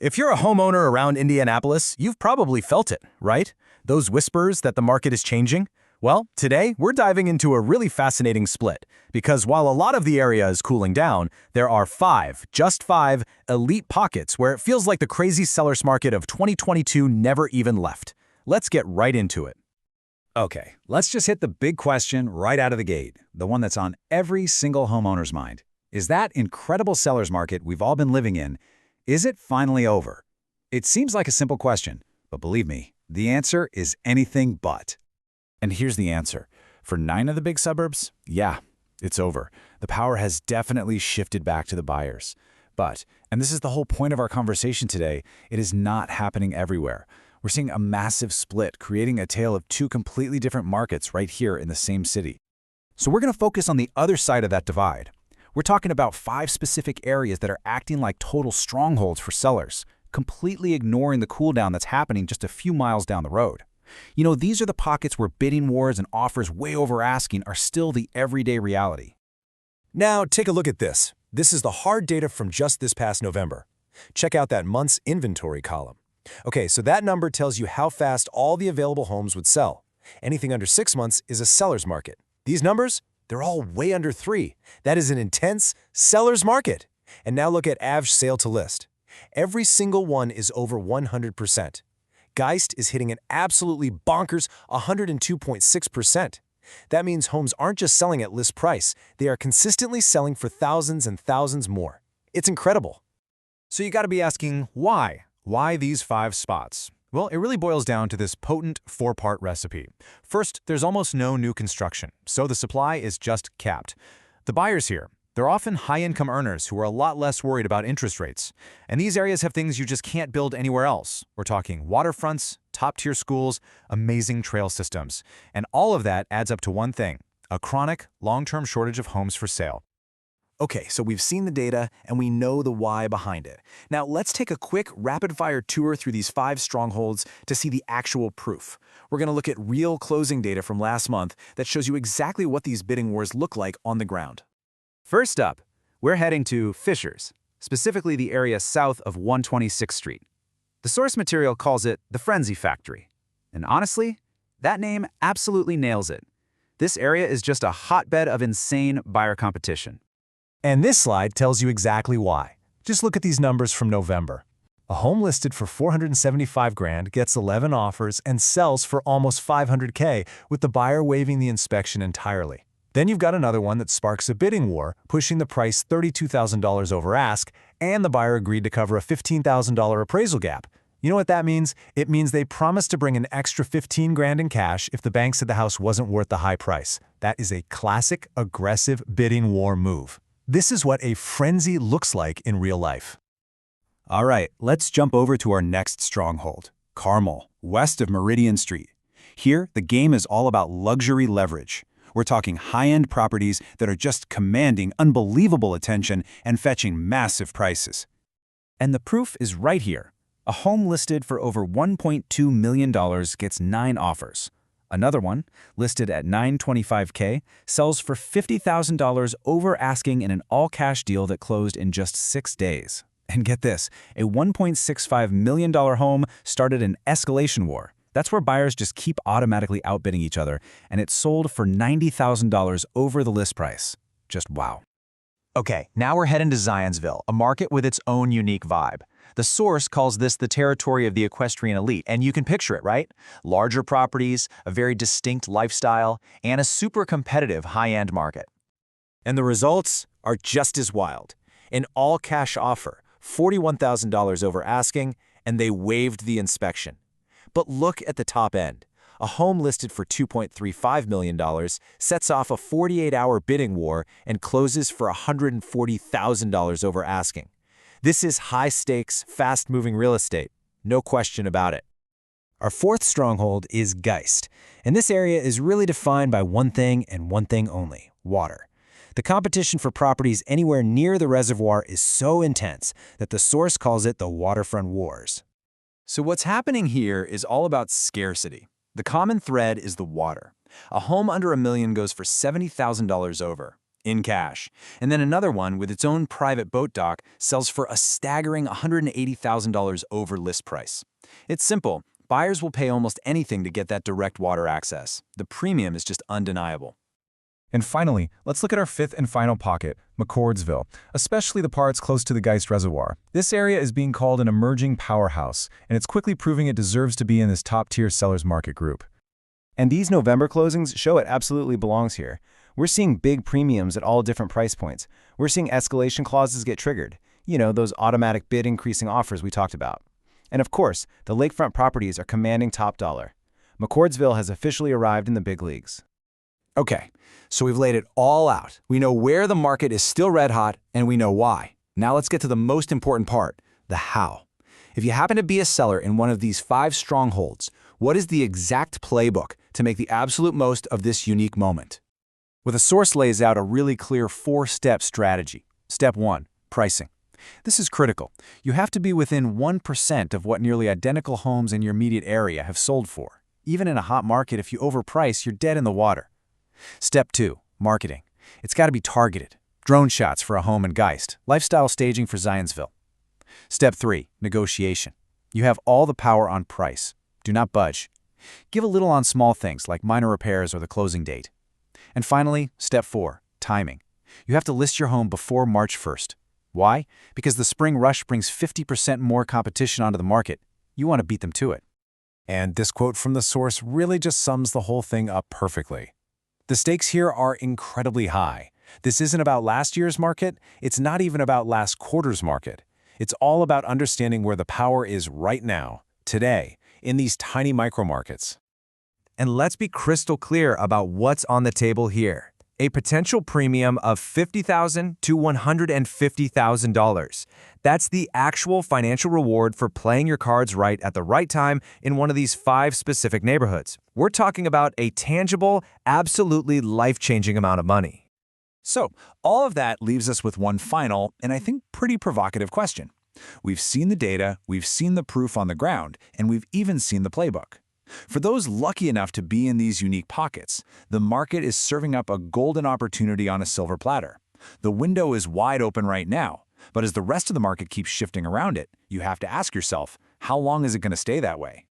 If you're a homeowner around Indianapolis, you've probably felt it, right? Those whispers that the market is changing? Well, today we're diving into a really fascinating split, because while a lot of the area is cooling down, there are just five, elite pockets where it feels like the crazy seller's market of 2022 never even left. Let's get right into it. Okay, let's just hit the big question right out of the gate, the one that's on every single homeowner's mind. Is that incredible seller's market we've all been living in, is it finally over? It seems like a simple question, but believe me, the answer is anything but. And here's the answer. For 9 of the big suburbs, yeah, it's over. The power has definitely shifted back to the buyers. But, and this is the whole point of our conversation today, it is not happening everywhere. We're seeing a massive split, creating a tale of 2 completely different markets right here in the same city. So we're going to focus on the other side of that divide. We're talking about 5 specific areas that are acting like total strongholds for sellers, completely ignoring the cooldown that's happening just a few miles down the road. You know, these are the pockets where bidding wars and offers way over asking are still the everyday reality. Now, take a look at this. This is the hard data from just this past November. Check out that month's inventory column. Okay, so that number tells you how fast all the available homes would sell. Anything under 6 months is a seller's market. These numbers? They're all way under 3. That is an intense seller's market. And now look at average sale to list. Every single one is over 100%. Geist is hitting an absolutely bonkers 102.6%. That means homes aren't just selling at list price, they are consistently selling for thousands and thousands more. It's incredible. So you got to be asking, why? Why these 5 spots? Well, it really boils down to this potent 4-part recipe. First, there's almost no new construction, so the supply is just capped. The buyers here, they're often high-income earners who are a lot less worried about interest rates. And these areas have things you just can't build anywhere else. We're talking waterfronts, top-tier schools, amazing trail systems. And all of that adds up to one thing, a chronic, long-term shortage of homes for sale. Okay, so we've seen the data and we know the why behind it. Now let's take a quick rapid-fire tour through these 5 strongholds to see the actual proof. We're going to look at real closing data from last month that shows you exactly what these bidding wars look like on the ground. First up, we're heading to Fishers, specifically the area south of 126th Street. The source material calls it the Frenzy Factory. And honestly, that name absolutely nails it. This area is just a hotbed of insane buyer competition. And this slide tells you exactly why. Just look at these numbers from November. A home listed for $475,000 gets 11 offers and sells for almost $500K, with the buyer waiving the inspection entirely. Then you've got another one that sparks a bidding war, pushing the price $32,000 over ask, and the buyer agreed to cover a $15,000 appraisal gap. You know what that means? It means they promised to bring an extra $15,000 in cash if the bank said the house wasn't worth the high price. That is a classic, aggressive bidding war move. This is what a frenzy looks like in real life. All right, let's jump over to our next stronghold, Carmel, west of Meridian Street. Here, the game is all about luxury leverage. We're talking high-end properties that are just commanding unbelievable attention and fetching massive prices. And the proof is right here. A home listed for over $1.2 million gets 9 offers. Another one, listed at $925K, sells for $50,000 over asking in an all-cash deal that closed in just 6 days. And get this, a $1.65 million home started an escalation war. That's where buyers just keep automatically outbidding each other, and it sold for $90,000 over the list price. Just wow. Okay, now we're heading to Zionsville, a market with its own unique vibe. The source calls this the territory of the equestrian elite, and you can picture it, right? Larger properties, a very distinct lifestyle, and a super competitive high-end market. And the results are just as wild. An all-cash offer, $41,000 over asking, and they waived the inspection. But look at the top end. A home listed for $2.35 million sets off a 48-hour bidding war and closes for $140,000 over asking. This is high-stakes, fast-moving real estate. No question about it. Our 4th stronghold is Geist, and this area is really defined by one thing and one thing only, water. The competition for properties anywhere near the reservoir is so intense that the source calls it the waterfront wars. So what's happening here is all about scarcity. The common thread is the water. A home under $1 million goes for $70,000 over. in cash. And then another one with its own private boat dock sells for a staggering $180,000 over list price. It's simple. Buyers will pay almost anything to get that direct water access. The premium is just undeniable. And finally, let's look at our fifth and final pocket, McCordsville, especially the parts close to the Geist Reservoir. This area is being called an emerging powerhouse, and it's quickly proving it deserves to be in this top-tier sellers market group. And these November closings show it absolutely belongs here. We're seeing big premiums at all different price points. We're seeing escalation clauses get triggered. You know, those automatic bid increasing offers we talked about. And of course, the lakefront properties are commanding top dollar. McCordsville has officially arrived in the big leagues. Okay, so we've laid it all out. We know where the market is still red hot, and we know why. Now let's get to the most important part, the how. If you happen to be a seller in one of these 5 strongholds, what is the exact playbook to make the absolute most of this unique moment? Well, the source lays out a really clear 4-step strategy. Step 1, pricing. This is critical. You have to be within 1% of what nearly identical homes in your immediate area have sold for. Even in a hot market, if you overprice, you're dead in the water. Step 2, marketing. It's got to be targeted. Drone shots for a home in Geist, lifestyle staging for Zionsville. Step 3, negotiation. You have all the power on price. Do not budge. Give a little on small things like minor repairs or the closing date. And finally, step 4, timing. You have to list your home before March 1st. Why? Because the spring rush brings 50% more competition onto the market. You want to beat them to it. And this quote from the source really just sums the whole thing up perfectly. The stakes here are incredibly high. This isn't about last year's market. It's not even about last quarter's market. It's all about understanding where the power is right now, today, in these tiny micro markets. And let's be crystal clear about what's on the table here. A potential premium of $50,000 to $150,000. That's the actual financial reward for playing your cards right at the right time in one of these 5 specific neighborhoods. We're talking about a tangible, absolutely life-changing amount of money. So, all of that leaves us with one final, and I think pretty provocative question. We've seen the data, we've seen the proof on the ground, and we've even seen the playbook. For those lucky enough to be in these unique pockets, the market is serving up a golden opportunity on a silver platter. The window is wide open right now, but as the rest of the market keeps shifting around it, you have to ask yourself, how long is it going to stay that way?